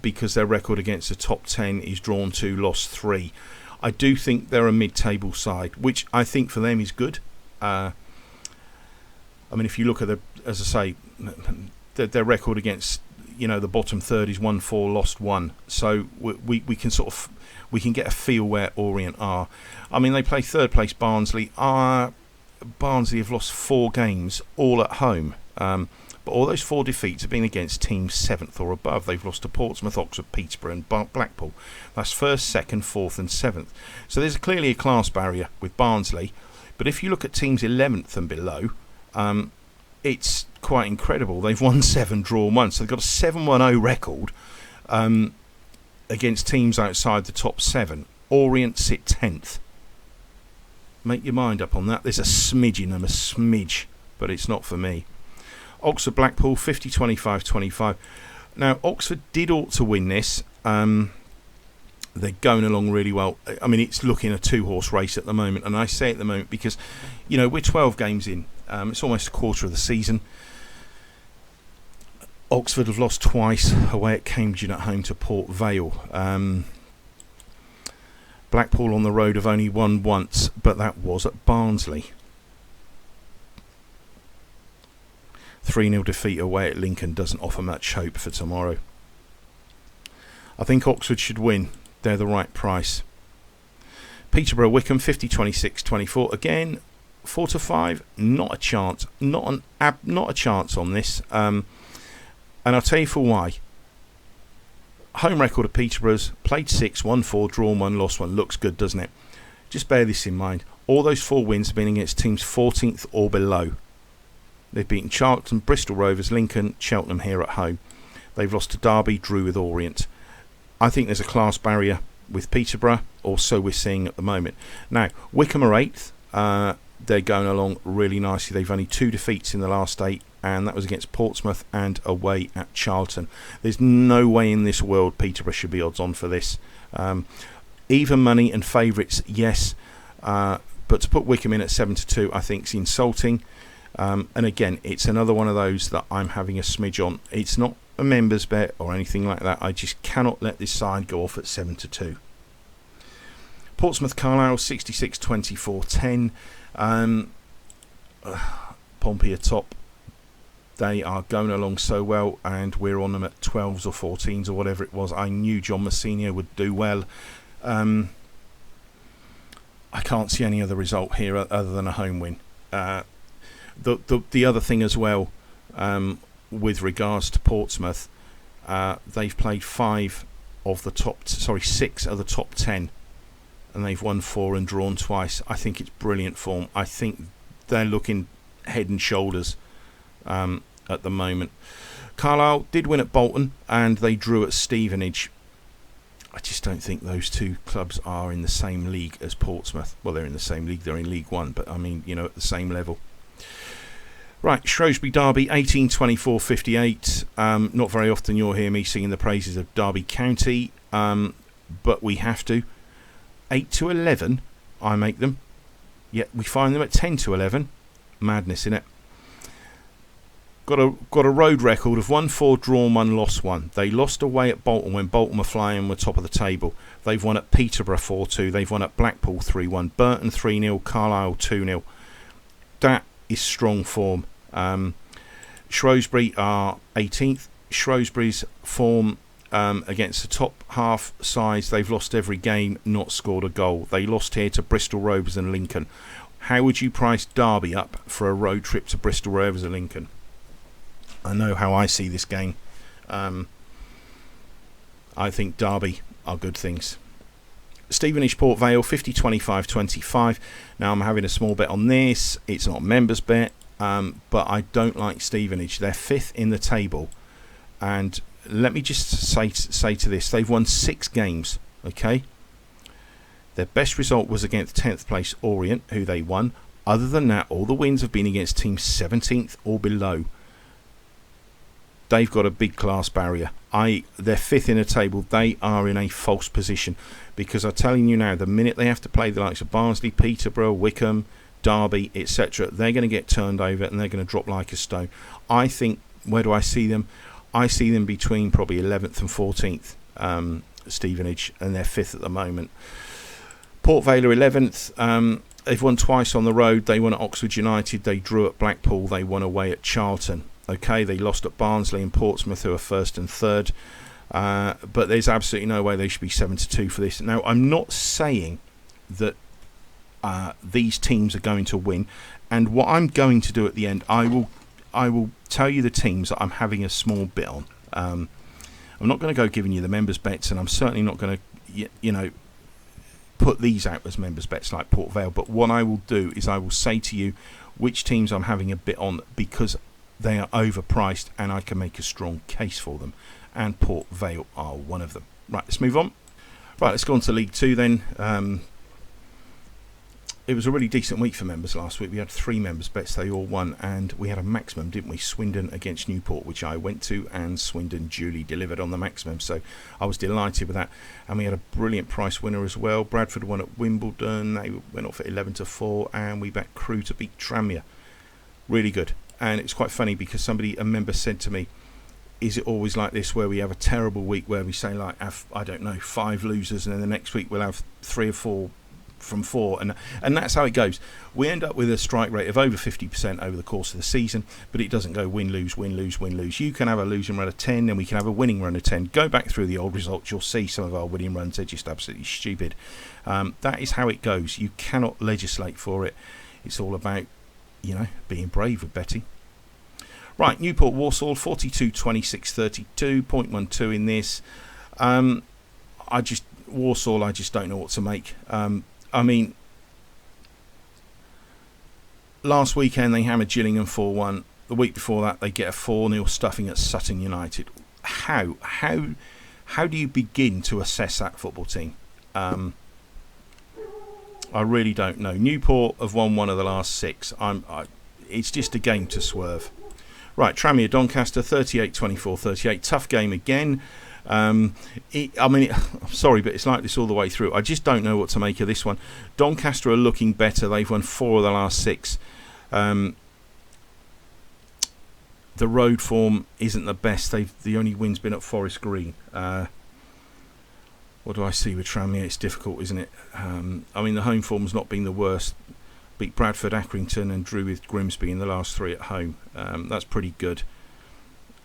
S1: because their record against the top 10 is drawn 2, lost 3. I do think they're a mid-table side, which I think for them is good. I mean, if you look at as I say, their record against, you know, the bottom third is 1-4, lost 1. So we can we can get a feel where Orient are. I mean, they play third place Barnsley. Barnsley have lost 4 games, all at home. But all those 4 defeats have been against teams 7th or above. They've lost to Portsmouth, Oxford, Peterborough and Blackpool. That's 1st, 2nd, 4th and 7th. So there's clearly a class barrier with Barnsley. But if you look at teams 11th and below, it's quite incredible. They've won 7, drawn 1. So they've got a 7-1-0 record against teams outside the top 7. Orient sit 10th. Make your mind up on that. There's a smidge in them, a smidge, but it's not for me. Oxford Blackpool 50, 25, 25. Now Oxford did ought to win this. They're going along really well. I mean, it's looking a 2-horse race at the moment, and I say at the moment because, you know, we're 12 games in. It's almost a quarter of the season. Oxford have lost twice, away at Cambridge and at home to Port Vale. Blackpool on the road have only won once, but that was at Barnsley. 3-0 defeat away at Lincoln doesn't offer much hope for tomorrow. I think Oxford should win. They're the right price. Peterborough Wickham 50, 26, 24. Again, 4-5. Not a chance. Not a chance on this. And I'll tell you for why. Home record of Peterborough's, played 6, won 4, drawn 1, lost 1. Looks good, doesn't it? Just bear this in mind. All those 4 wins have been against teams 14th or below. They've beaten Charlton, Bristol Rovers, Lincoln, Cheltenham here at home. They've lost to Derby, drew with Orient. I think there's a class barrier with Peterborough, or so we're seeing at the moment. Now, Wickham are 8th. They're going along really nicely. They've only 2 defeats in the last 8, and that was against Portsmouth and away at Charlton. There's no way in this world Peterborough should be odds on for this. Even money and favourites, yes, but to put Wickham in at 7-2, I think is insulting. And again, it's another one of those that I'm having a smidge on. It's not a members bet or anything like that. I just cannot let this side go off at 7-2. Portsmouth Carlisle 66, 24, 10. Pompey are top. They are going along so well, and we're on them at 12s or 14s or whatever it was. I knew John Massinio would do well. I can't see any other result here other than a home win. The other thing as well, with regards to Portsmouth, they've played 6 of the top 10, and they've won 4 and drawn twice. I think it's brilliant form. I think they're looking head and shoulders at the moment. Carlisle did win at Bolton, and they drew at Stevenage. I just don't think those two clubs are in the same league as Portsmouth. Well, they're in the same league, they're in League One, but I mean, at the same level. Right, Shrewsbury Derby, 18-24-58. Not very often you'll hear me singing the praises of Derby County, but we have to. 8-11, I make them. Yet we find them at 10-11. Madness, innit? Got a road record of 1-4, drawn 1, lost 1. They lost away at Bolton when Bolton were flying and were top of the table. They've won at Peterborough 4-2. They've won at Blackpool 3-1. Burton 3-0. Carlisle 2-0. That is strong form. Shrewsbury are 18th. Shrewsbury's form against the top half sides, they've lost every game, not scored a goal. They lost here to Bristol Rovers and Lincoln. How would you price Derby up for a road trip to Bristol Rovers and Lincoln? I know how I see this game. I think Derby are good things. Stevenage Port Vale, 50-25-25. Now I'm having a small bet on this. It's not a members bet, but I don't like Stevenage. They're 5th in the table, and let me just say to this, they've won 6 games, okay? Their best result was against 10th place Orient, who they won. Other than that, all the wins have been against teams 17th or below. They've got a big class barrier. They're 5th in the table. They are in a false position, because I'm telling you now, the minute they have to play the likes of Barnsley, Peterborough, Wickham, Derby, etc., they're going to get turned over and they're going to drop like a stone. I think, where do I see them? I see them between probably 11th and 14th, Stevenage, and they're 5th at the moment. Port Vale are 11th. They've won twice on the road. They won at Oxford United. They drew at Blackpool. They won away at Charlton. Okay, they lost at Barnsley and Portsmouth, who are 1st and 3rd. But there's absolutely no way they should be 7-2 for this. Now, I'm not saying that these teams are going to win. And what I'm going to do at the end, I will tell you the teams that I'm having a small bit on. I'm not going to go giving you the members bets, and I'm certainly not going to, put these out as members bets like Port Vale. But what I will do is I will say to you which teams I'm having a bit on, because they are overpriced and I can make a strong case for them. And Port Vale are one of them. Right, let's move on. Right, let's go on to League Two then. It was a really decent week for members last week. We had 3 members bets, they all won, and we had a maximum, didn't we? Swindon against Newport, which I went to, and Swindon duly delivered on the maximum, so I was delighted with that. And we had a brilliant price winner as well. Bradford won at Wimbledon. They went off at 11-4, and we backed Crewe to beat Tranmere. Really good. And it's quite funny because a member said to me, is it always like this where we have a terrible week where we say, like, I don't know, 5 losers, and then the next week we'll have 3 or 4 from 4, and that's how it goes. We end up with a strike rate of over 50% over the course of the season, but it doesn't go win, lose, win, lose, win, lose. You can have a losing run of 10, and we can have a winning run of 10. Go back through the old results, you'll see some of our winning runs, they're just absolutely stupid. That is how it goes. You cannot legislate for it. It's all about, being brave with betting. Right, Newport Walsall, 42-26-32, 0.12 in this. Walsall, I just don't know what to make. I mean, last weekend they hammered Gillingham 4-1. The week before that they get a 4-0 stuffing at Sutton United. How do you begin to assess that football team? I really don't know. Newport have won 1 of the last 6. It's just a game to swerve. Right, Tranmere Doncaster, 38-24-38. Tough game again. I'm sorry, but it's like this all the way through. I just don't know what to make of this one. Doncaster are looking better. They've won 4 of the last 6. The road form isn't the best. The only win's been at Forest Green. What do I see with Tranmere? It's difficult, isn't it? The home form's not been the worst. Beat Bradford, Accrington and drew with Grimsby in the last 3 at home. That's pretty good.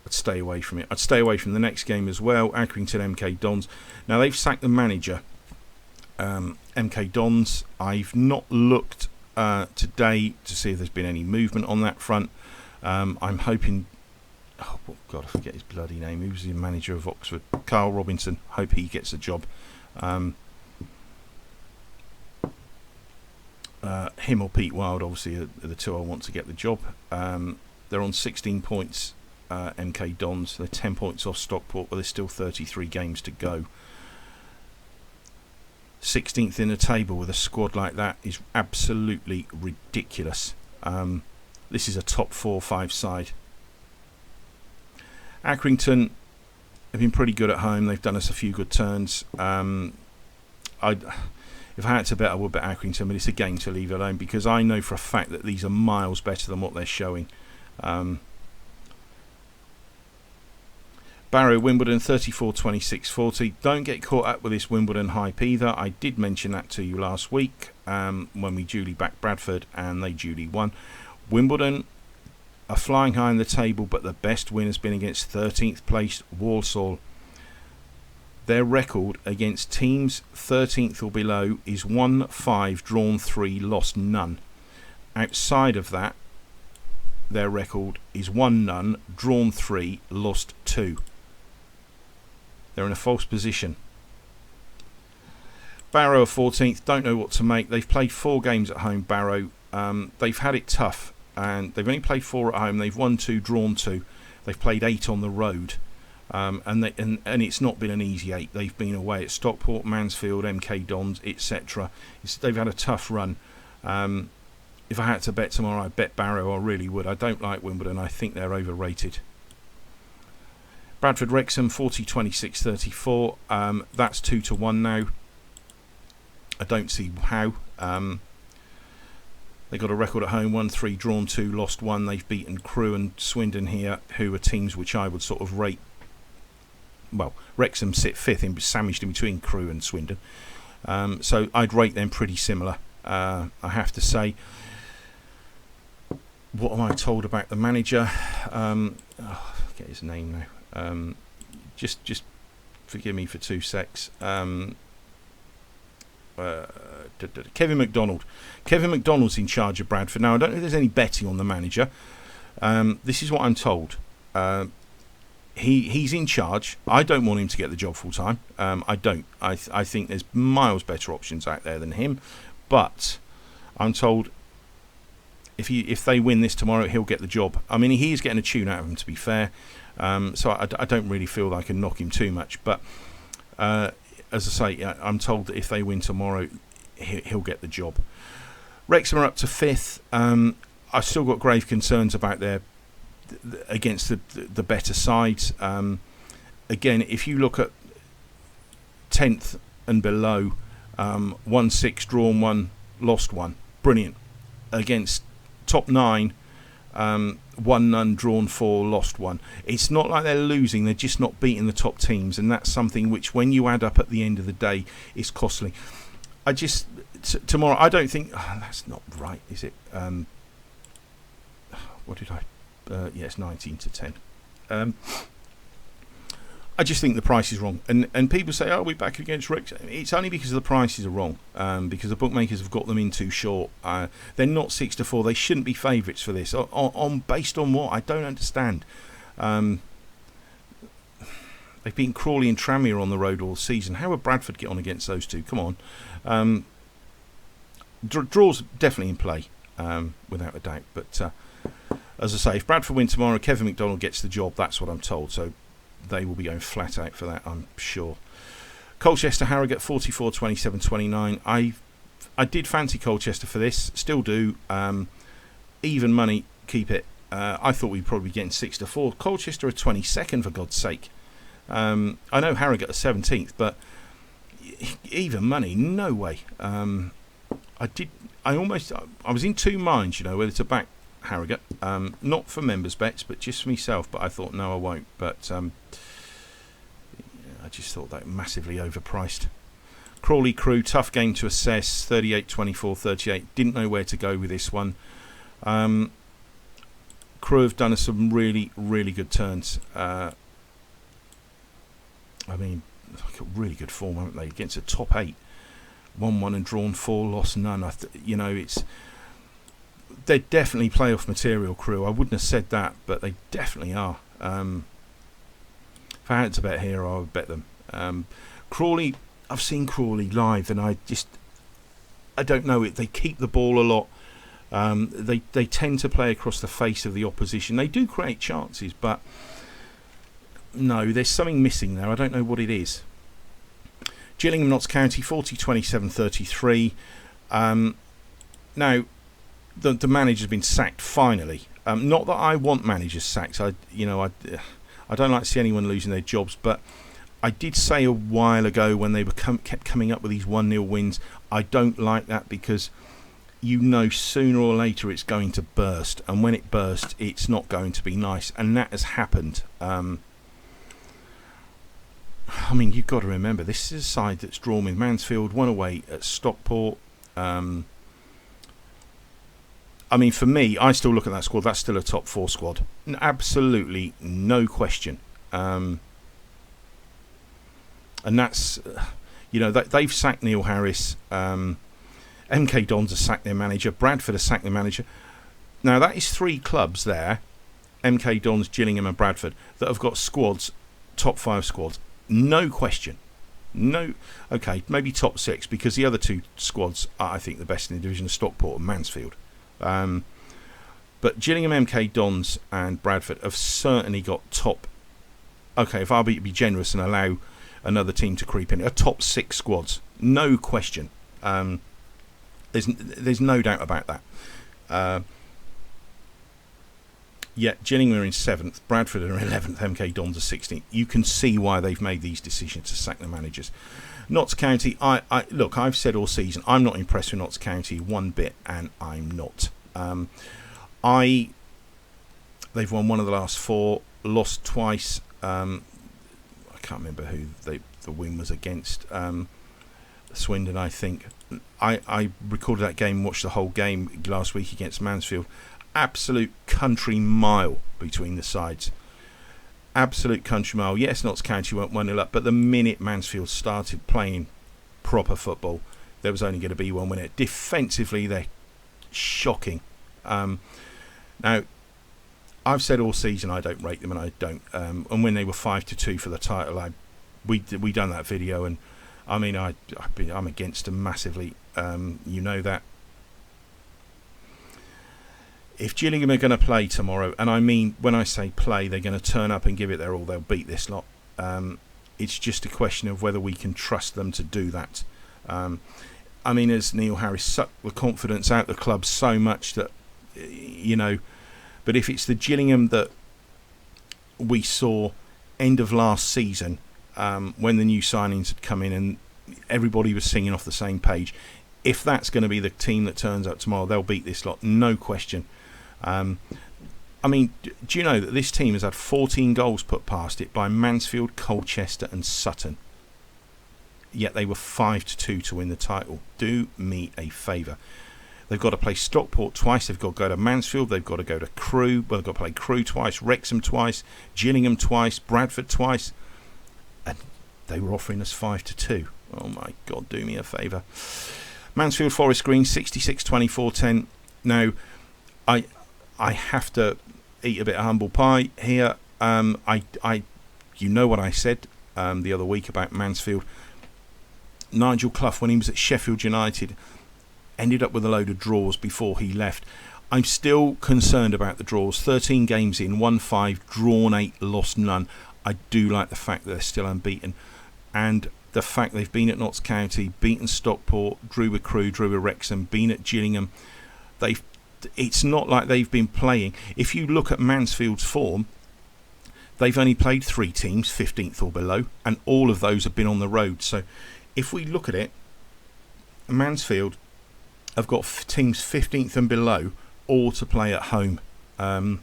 S1: I'd stay away from it. I'd stay away from the next game as well. Accrington, MK Dons. Now, they've sacked the manager, MK Dons. I've not looked today to see if there's been any movement on that front. I'm hoping... Oh, God, I forget his bloody name. He was the manager of Oxford. Carl Robinson. Hope he gets a job. Him or Pete Wild, obviously, are the 2 I want to get the job. They're on 16 points, MK Dons. They're 10 points off Stockport, but there's still 33 games to go. 16th in the table with a squad like that is absolutely ridiculous. This is a top 4-5 side. Accrington have been pretty good at home. They've done us a few good turns. If I had to bet, I would bet Accrington, but it's a game to leave alone because I know for a fact that these are miles better than what they're showing. Barrow, Wimbledon, 34-26-40. Don't get caught up with this Wimbledon hype either. I did mention that to you last week when we duly backed Bradford and they duly won. Wimbledon are flying high in the table, but the best win has been against 13th placed Walsall. Their record against teams 13th or below is 1-5, drawn 3, lost none. Outside of that, their record is 1-0, drawn 3, lost 2. They're in a false position. Barrow are 14th. Don't know what to make. They've played 4 games at home, Barrow. They've had it tough, and they've only played 4 at home. They've won 2, drawn 2. They've played 8 on the road, and it's not been an easy 8. They've been away at Stockport, Mansfield, MK Dons, etc. They've had a tough run. If I had to bet tomorrow, I'd bet Barrow. I really would. I don't like Wimbledon. I think they're overrated. Bradford Wrexham 40-26-34. That's 2-1 now. I don't see how. They got a record at home: 1-3, drawn 2, lost 1. They've beaten Crewe and Swindon here, who are teams which I would sort of rate. Well, Wrexham sit 5th, sandwiched in between Crewe and Swindon. So I'd rate them pretty similar. I have to say. What am I told about the manager? Get his name now. Just forgive me for 2 secs. Kevin McDonald. Kevin McDonald's in charge of Bradford. Now, I don't know if there's any betting on the manager. This is what I'm told. He's in charge. I don't want him to get the job full time. I don't. I think there's miles better options out there than him. But I'm told if they win this tomorrow, he'll get the job. I mean, he is getting a tune out of him, to be fair. So I don't really feel that I can knock him too much. But as I say, I'm told that if they win tomorrow, he'll get the job. Wrexham are up to 5th. I've still got grave concerns about their against the better sides. Again, if you look at 10th and below, 1-6, drawn 1, lost 1. Brilliant. Against top 9, 1-0, drawn 4, lost 1. It's not like they're losing, they're just not beating the top teams, and that's something which, when you add up at the end of the day, is costly. Tomorrow, I don't think that's not right, is it? What did I? It's 19-10. I just think the price is wrong, and people say, "Oh, we're back against Wrexham." It's only because the prices are wrong, because the bookmakers have got them in too short. They're not 6-4. They shouldn't be favourites for this. Based on what? I don't understand. They've been Crawley and Tranmere on the road all season. How would Bradford get on against those two? Come on. Draws definitely in play, without a doubt. But as I say, if Bradford win tomorrow, Kevin McDonald gets the job. That's what I'm told. So they will be going flat out for that, I'm sure. Colchester Harrogate 44-27-29. I did fancy Colchester for this, still do. Even money, keep it. I thought we'd probably be getting 6-4. Colchester are 22nd, for God's sake. I know Harrogate are 17th, but even money, no way. I was in 2 minds, whether to back Harrogate, not for members' bets, but just for myself. But I thought, no, I won't. But I just thought that massively overpriced. Crawley Crewe, tough game to assess. 38-24-38. Didn't know where to go with this one. Crewe have done us some really, really good turns. Really good form, haven't they? Against a top 8, 1-1 and drawn 4, lost none. They're definitely playoff material, Crewe. I wouldn't have said that, but they definitely are. If I had to bet here, I would bet them. Crawley, I've seen Crawley live, and I don't know it. They keep the ball a lot. They tend to play across the face of the opposition. They do create chances, but no, there's something missing there. I don't know what it is. Gillingham Notts County 40, 27, 33. Now the manager's been sacked finally. Not that I want managers sacked. I don't like to see anyone losing their jobs, but I did say a while ago when they kept coming up with these 1-0 wins, I don't like that, because sooner or later it's going to burst, and when it bursts it's not going to be nice, and that has happened. You've got to remember, this is a side that's drawn with Mansfield, won away at Stockport. For me, I still look at that squad. That's still a top 4 squad. Absolutely no question. And that's, they've sacked Neil Harris. MK Dons have sacked their manager. Bradford has sacked their manager. Now, that is 3 clubs there, MK Dons, Gillingham and Bradford, that have got squads, top 5 squads. No question. No, okay, maybe top 6, because the other 2 squads are, I think, the best in the division, Stockport and Mansfield. But Gillingham, MK Dons and Bradford have certainly got top, okay, if I'll be generous and allow another team to creep in, a top 6 squads. No question. There's no doubt about that. Yet Gillingham are in 7th, Bradford are in 11th, MK Dons are 16th. You can see why they've made these decisions to sack the managers. Notts County, look, I've said all season, I'm not impressed with Notts County one bit, and I'm not. They've won 1 of the last 4, lost twice. I can't remember who the win was against. Swindon, I think. I recorded that game, watched the whole game last week against Mansfield. Absolute country mile between the sides. Absolute country mile. Yes, Notts County went 1-0 up, but the minute Mansfield started playing proper football, there was only going to be one winner. Defensively, they're shocking. Now, I've said all season I don't rate them, and I don't. And when they were 5-2 for the title, we done that video, and I'm against them massively. You know that. If Gillingham are going to play tomorrow, and when I say play, they're going to turn up and give it their all, they'll beat this lot. It's just a question of whether we can trust them to do that. As Neil Harris sucked the confidence out of the club so much that, but if it's the Gillingham that we saw end of last season, when the new signings had come in and everybody was singing off the same page, if that's going to be the team that turns up tomorrow, they'll beat this lot, no question. Do you know that this team has had 14 goals put past it by Mansfield, Colchester and Sutton? Yet they were 5-2 to win the title. Do me a favour. They've got to play Stockport twice. They've got to go to Mansfield. They've got to go to Crewe. Well, they've got to play Crewe twice, Wrexham twice, Gillingham twice, Bradford twice. And they were offering us 5-2. Oh my God, do me a favour. Mansfield Forest Green 66, 24, 10. Now, I have to eat a bit of humble pie here. You know what I said the other week about Mansfield. Nigel Clough, when he was at Sheffield United, ended up with a load of draws before he left. I'm still concerned about the draws. 13 games in, won 5, drawn 8, lost none. I do like the fact that they're still unbeaten, and the fact they've been at Notts County, beaten Stockport, drew with Crewe, drew with Wrexham, been at Gillingham. It's not like they've been playing. If you look at Mansfield's form, they've only played 3 teams, 15th or below, and all of those have been on the road. So if we look at it, Mansfield have got teams 15th and below all to play at home. I'm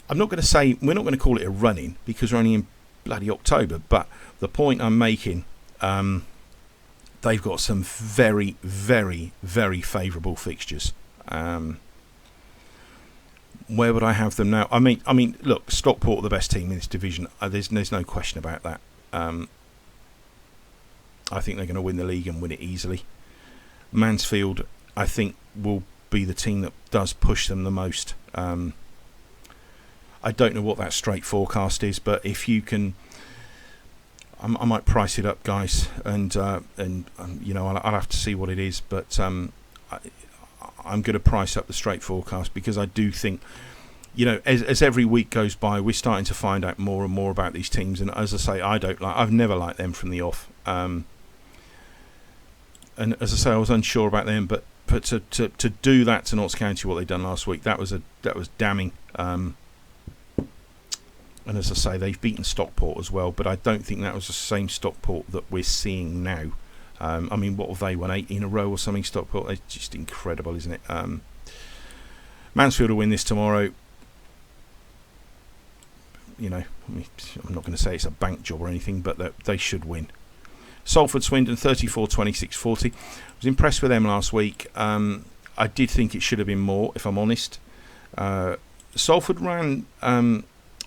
S1: not going to say, we're not going to call it a run-in because we're only in bloody October, but the point I'm making, they've got some very, very, very favourable fixtures. Where would I have them now? I mean, look, Stockport are the best team in this division. There's no question about that. I think they're going to win the league and win it easily. Mansfield, I think, will be the team that does push them the most. I don't know what that straight forecast is, but if you can, I might price it up, guys, and I'll have to see what it is. But I'm going to price up the straight forecast because I do think as every week goes by, we're starting to find out more and more about these teams. And as I say, I've never liked them from the off. And as I say, I was unsure about them, but to do that to Notts County, what they done last week, that was damning. And as I say, they've beaten Stockport as well, but I don't think that was the same Stockport that we're seeing now. What have they won, 8 in a row or something? Stockport, it's just incredible, isn't it? Mansfield will win this tomorrow. I'm not going to say it's a bank job or anything, but they should win. Salford Swindon 34-26-40. I was impressed with them last week. I did think it should have been more, if I'm honest. Salford ran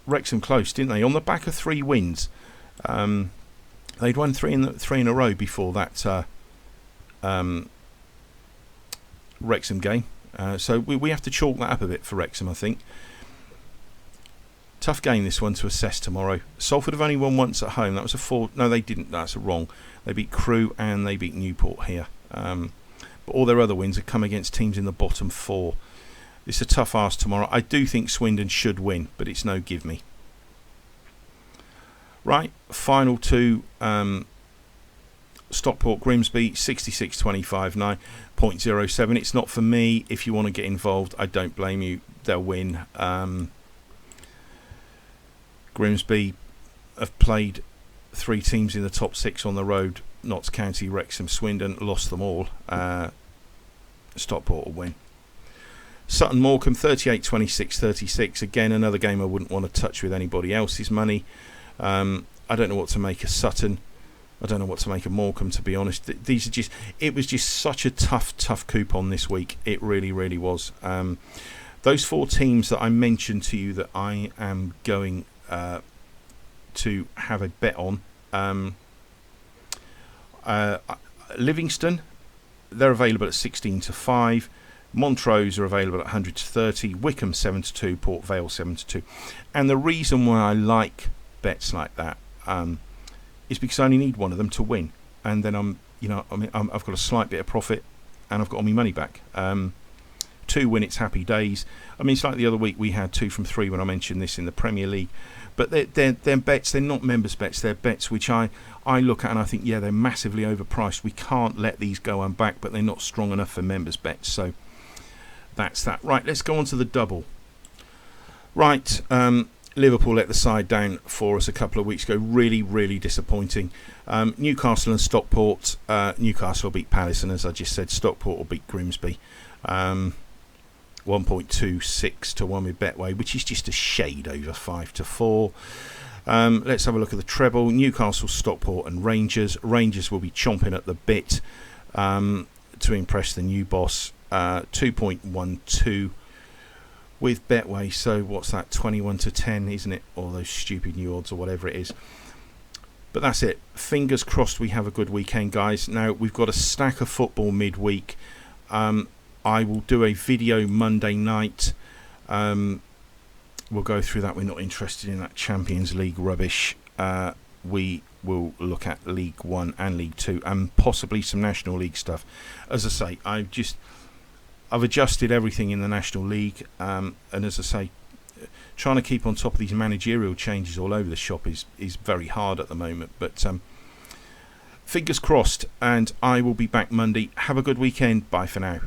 S1: Wrexham close, didn't they? On the back of 3 wins. They'd won three in a row before that Wrexham game. So we have to chalk that up a bit for Wrexham, I think. Tough game, this one, to assess tomorrow. Salford have only won once at home. That was a 4... No, they didn't. That's wrong. They beat Crewe and they beat Newport here. But all their other wins have come against teams in the bottom 4. It's a tough ask tomorrow. I do think Swindon should win, but it's no give me. Right, final 2. Stockport Grimsby 66-25, 9.07. It's not for me. If you want to get involved, I don't blame you. They'll win. Grimsby have played 3 teams in the top 6 on the road. Notts County, Wrexham, Swindon, lost them all. Stockport will win. Sutton Morecambe 38-26-36. Again, another game I wouldn't want to touch with anybody else's money. I don't know what to make of Sutton. I don't know what to make of Morecambe, to be honest. It was just such a tough coupon this week. It really, really was. Those 4 teams that I mentioned to you that I am going to have a bet on. Livingston, they're available at 16-5. Montrose are available at 100-30. Wickham 7-2. Port Vale 7-2. And the reason why I like bets like that is because I only need one of them to win, and then I've got a slight bit of profit, and I've got all my money back. 2 win, it's happy days. It's like the other week we had 2 from 3 when I mentioned this in the Premier League. But they're bets, they're not members' bets, they're bets which I look at and I think, yeah, they're massively overpriced. We can't let these go unbacked, but they're not strong enough for members' bets. So that's that. Right, let's go on to the double. Right, Liverpool let the side down for us a couple of weeks ago. Really, really disappointing. Newcastle and Stockport. Newcastle will beat Palace, and as I just said, Stockport will beat Grimsby. 1.26 to 1 with Betway, which is just a shade over 5-4. Let's have a look at the treble. Newcastle, Stockport and Rangers. Rangers will be chomping at the bit to impress the new boss. 2.12 with Betway. So what's that? 21-10, isn't it? Or those stupid new odds or whatever it is. But that's it. Fingers crossed we have a good weekend, guys. Now, we've got a stack of football midweek. I will do a video Monday night. We'll go through that. We're not interested in that Champions League rubbish. We will look at League 1 and League 2 and possibly some National League stuff. As I say, I've adjusted everything in the National League, and as I say, trying to keep on top of these managerial changes all over the shop is very hard at the moment. But fingers crossed, and I will be back Monday. Have a good weekend. Bye for now.